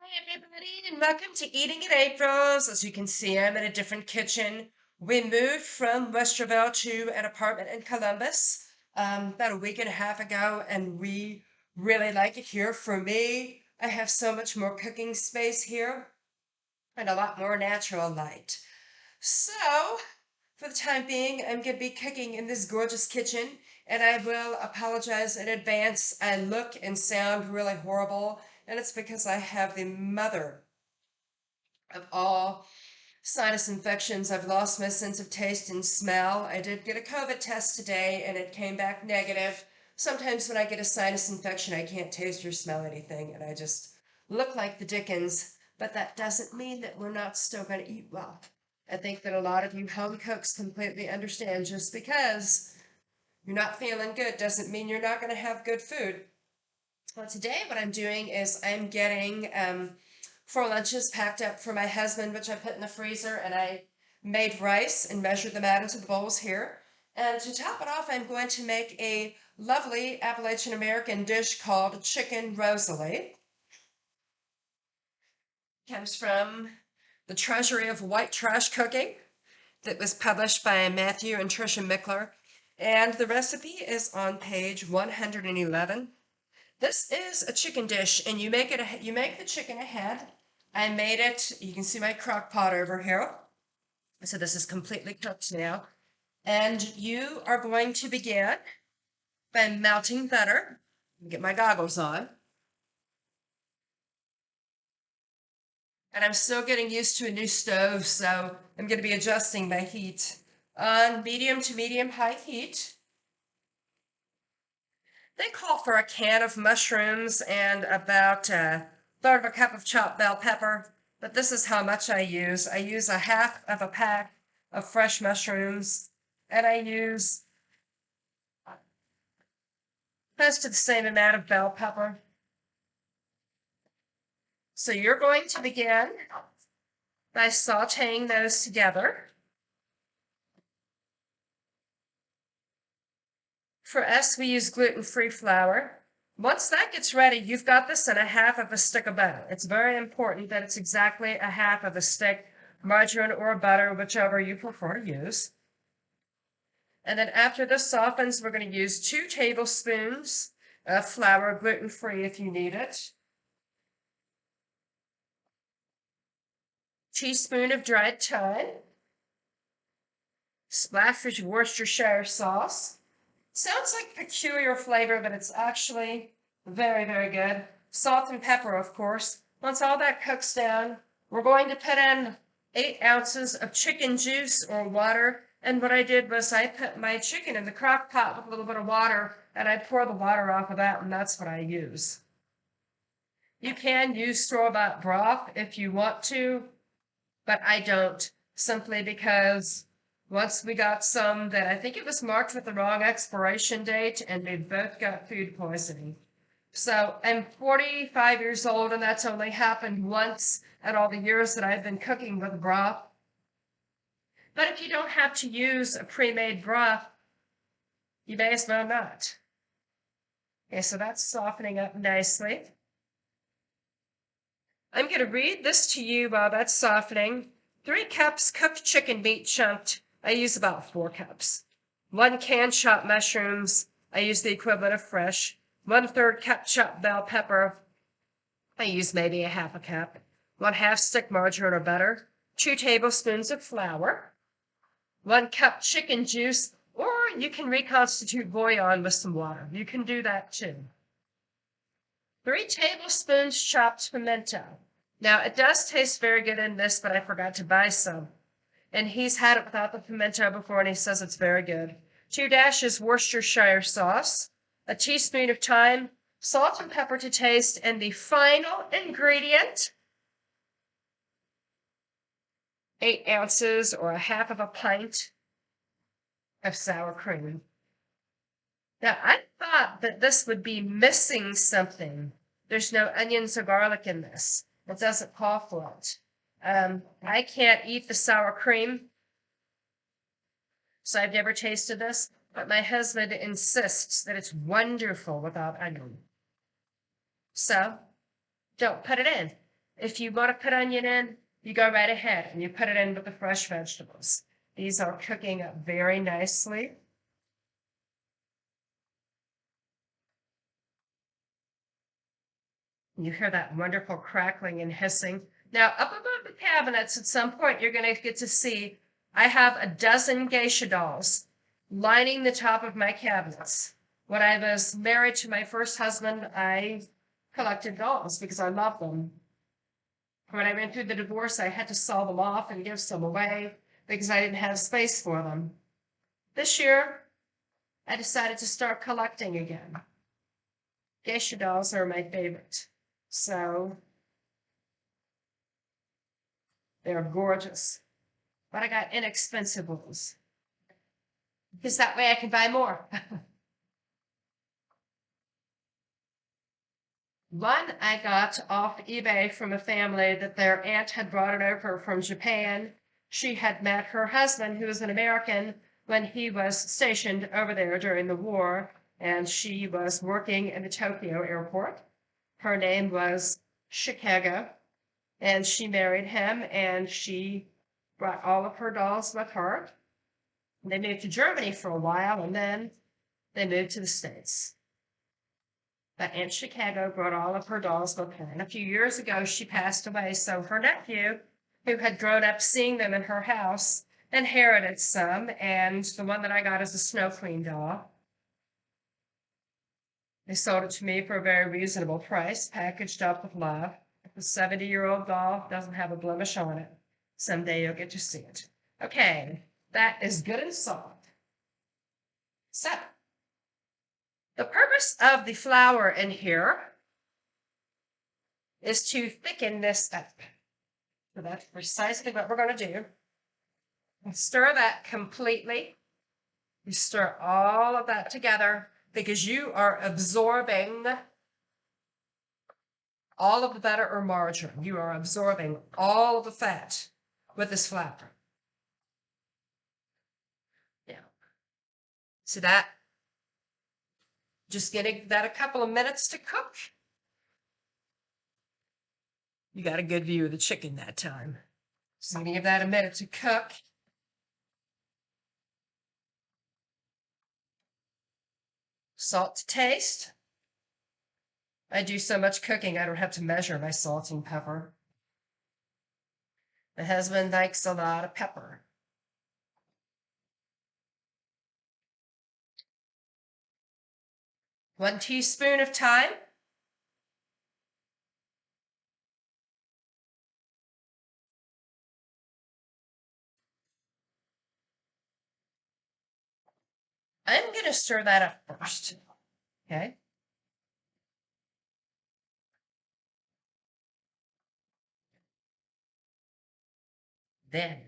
Hi, everybody, and welcome to Eating at April's. As you can see, I'm in a different kitchen. We moved from Westerville to an apartment in Columbus about a week and a half ago, and we really like it here. For me, I have so much more cooking space here and a lot more natural light. So, for the time being, I'm going to be cooking in this gorgeous kitchen, and I will apologize in advance. I look and sound really horrible, and it's because I have the mother of all sinus infections. I've lost my sense of taste and smell. I did get a COVID test today, and it came back negative. Sometimes when I get a sinus infection, I can't taste or smell anything, and I just look like the Dickens. But that doesn't mean that we're not still going to eat well. I think that a lot of you home cooks completely understand just because you're not feeling good doesn't mean you're not going to have good food. Well, today what I'm doing is I'm getting 4 lunches packed up for my husband, which I put in the freezer, and I made rice and measured them out into the bowls here. And to top it off, I'm going to make a lovely Appalachian American dish called chicken Rosalie. Comes from the Treasury of White Trash Cooking that was published by Matthew and Tricia Mickler. And the recipe is on page 111. This is a chicken dish, and you make the chicken ahead. I made it. You can see my crock pot over here. So this is completely cooked now. And you are going to begin by melting butter. Get my goggles on. And I'm still getting used to a new stove, so I'm going to be adjusting my heat on medium to medium high heat. They call for a can of mushrooms and about a third of a cup of chopped bell pepper, but this is how much I use. I use a half of a pack of fresh mushrooms, and I use close to the same amount of bell pepper. So you're going to begin by sauteing those together. For us, we use gluten-free flour. Once that gets ready, you've got this in a half of a stick of butter. It's very important that it's exactly a half of a stick, margarine or butter, whichever you prefer to use. And then after this softens, we're going to use 2 tablespoons of flour, gluten-free if you need it. Teaspoon of dried thyme. Splash of Worcestershire sauce. Sounds like peculiar flavor, but it's actually very, very good. Salt and pepper, of course. Once all that cooks down, we're going to put in 8 ounces of chicken juice or water. And what I did was I put my chicken in the crock pot with a little bit of water, and I pour the water off of that, and that's what I use. You can use store-bought broth if you want to, but I don't, simply because once we got some that I think it was marked with the wrong expiration date, and we both got food poisoning. So I'm 45 years old, and that's only happened once in all the years that I've been cooking with broth. But if you don't have to use a pre-made broth, you may as well not. Okay, so that's softening up nicely. I'm going to read this to you while that's softening. 3 cups cooked chicken meat chunked. I use about 4 cups. 1 can chopped mushrooms. I use the equivalent of fresh. 1/3 cup chopped bell pepper. I use maybe a half a cup. 1/2 stick margarine or butter. 2 tablespoons of flour. 1 cup chicken juice, or you can reconstitute bouillon with some water. You can do that too. 3 tablespoons chopped pimento. Now, it does taste very good in this, but I forgot to buy some. And he's had it without the pimento before, and he says it's very good. 2 dashes Worcestershire sauce, a teaspoon of thyme, salt and pepper to taste, and the final ingredient, 8 ounces or a half of a pint of sour cream. Now, I thought that this would be missing something. There's no onions or garlic in this. It doesn't call for it. I can't eat the sour cream, so I've never tasted this, but my husband insists that it's wonderful without onion. So, don't put it in. If you want to put onion in, you go right ahead and you put it in with the fresh vegetables. These are cooking up very nicely. You hear that wonderful crackling and hissing. Now, up above the cabinets, at some point, you're going to get to see I have a dozen geisha dolls lining the top of my cabinets. When I was married to my first husband, I collected dolls because I love them. When I went through the divorce, I had to sell them off and give some away because I didn't have space for them. This year, I decided to start collecting again. Geisha dolls are my favorite. So they're gorgeous. But I got inexpensive ones because that way I can buy more. One I got off eBay from a family that their aunt had brought it over from Japan. She had met her husband, who was an American, when he was stationed over there during the war, and she was working in the Tokyo airport. Her name was Chicago, and she married him, and she brought all of her dolls with her. They moved to Germany for a while, and then they moved to the States. But Aunt Chicago brought all of her dolls with her. And a few years ago, she passed away. So her nephew, who had grown up seeing them in her house, inherited some. And the one that I got is a Snow Queen doll. They sold it to me for a very reasonable price, packaged up with love. The 70-year-old doll doesn't have a blemish on it. Someday you'll get to see it. Okay, that is good and soft. So, the purpose of the flour in here is to thicken this up. So that's precisely what we're going to do. And stir that completely. You stir all of that together because you are absorbing all of the butter or margarine. You are absorbing all of the fat with this flour. Yeah. See that? Just getting that a couple of minutes to cook. You got a good view of the chicken that time. So I'm going to give that a minute to cook. Salt to taste. I do so much cooking, I don't have to measure my salt and pepper. My husband likes a lot of pepper. 1 teaspoon of thyme. I'm going to stir that up first. Okay. Then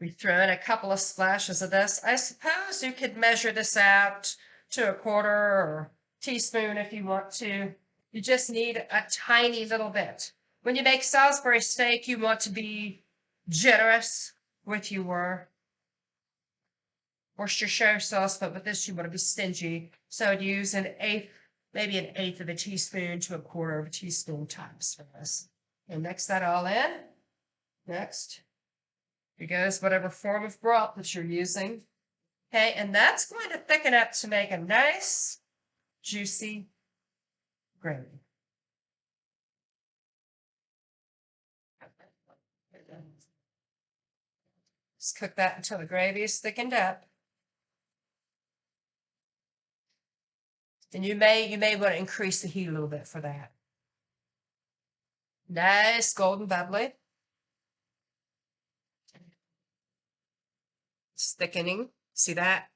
we throw in a couple of splashes of this. I suppose you could measure this out to a quarter or teaspoon if you want to. You just need a tiny little bit. When you make Salisbury steak, you want to be generous with your Worcestershire sauce, but with this you want to be stingy. So I'd use maybe an eighth of a teaspoon to a quarter of a teaspoon tops for this. And mix that all in. Next, here goes whatever form of broth that you're using. Okay, and that's going to thicken up to make a nice, juicy gravy. Just cook that until the gravy is thickened up. And you may want to increase the heat a little bit for that. Nice golden bubbly. It's thickening. See that?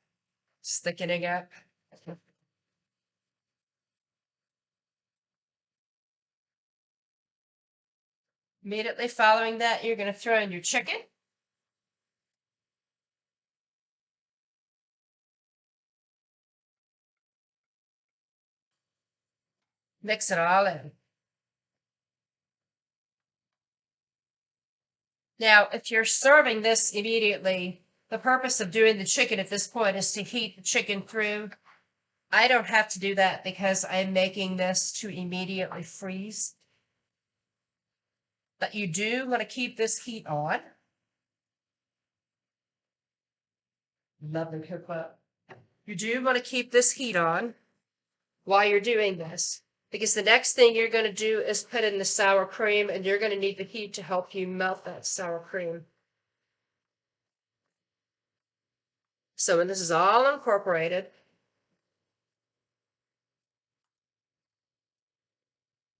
It's thickening up. Immediately following that, you're going to throw in your chicken. Mix it all in. Now, if you're serving this immediately, the purpose of doing the chicken at this point is to heat the chicken through. I don't have to do that because I'm making this to immediately freeze. But you do want to keep this heat on. Lovely cookbook. You do want to keep this heat on while you're doing this, because the next thing you're going to do is put in the sour cream, and you're going to need the heat to help you melt that sour cream. So when this is all incorporated,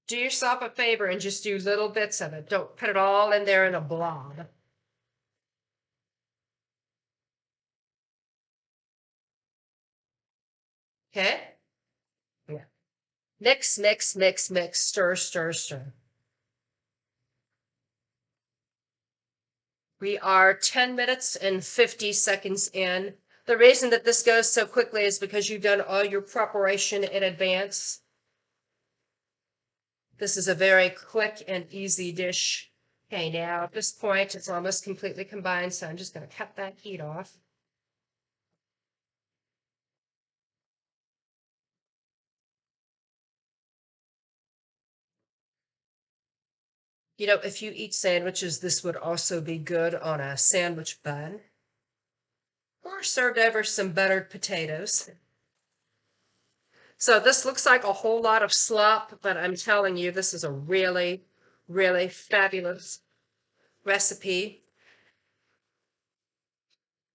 do yourself a favor and just do little bits of it. Don't put it all in there in a blob. Okay? Yeah. Mix, mix, mix, mix, stir, stir, stir. We are 10 minutes and 50 seconds in. The reason that this goes so quickly is because you've done all your preparation in advance. This is a very quick and easy dish. Okay, now at this point, it's almost completely combined, so I'm just going to cut that heat off. You know, if you eat sandwiches, this would also be good on a sandwich bun or served over some buttered potatoes. So this looks like a whole lot of slop, but I'm telling you, this is a really, really fabulous recipe.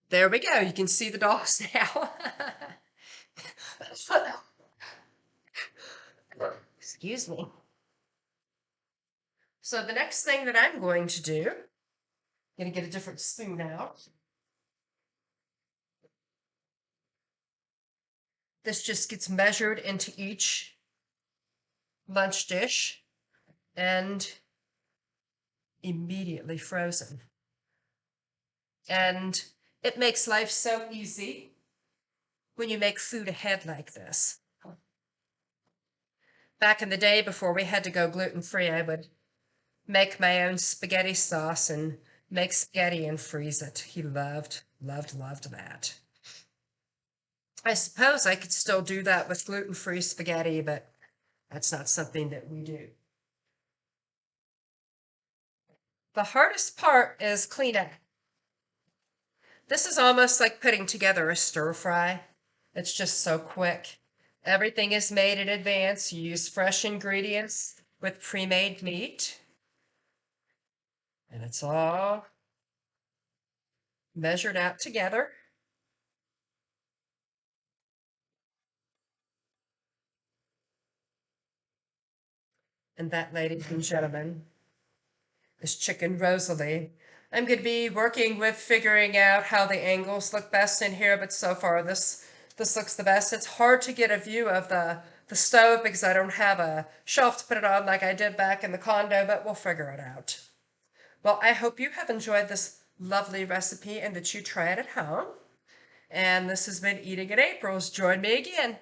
There we go. You can see the dogs now. Excuse me. So the next thing that I'm going to do, I'm going to get a different spoon out. This just gets measured into each lunch dish and immediately frozen. And it makes life so easy when you make food ahead like this. Back in the day, before we had to go gluten-free, I would make my own spaghetti sauce and make spaghetti and freeze it. He loved, loved, loved that. I suppose I could still do that with gluten-free spaghetti, but that's not something that we do. The hardest part is cleanup. This is almost like putting together a stir fry. It's just so quick. Everything is made in advance. You use fresh ingredients with pre-made meat. And it's all measured out together. And that, ladies and gentlemen, is chicken Rosalie. I'm going to be working with figuring out how the angles look best in here, but so far this looks the best. It's hard to get a view of the stove because I don't have a shelf to put it on like I did back in the condo, but we'll figure it out. Well, I hope you have enjoyed this lovely recipe and that you try it at home. And this has been Eating at April's. Join me again.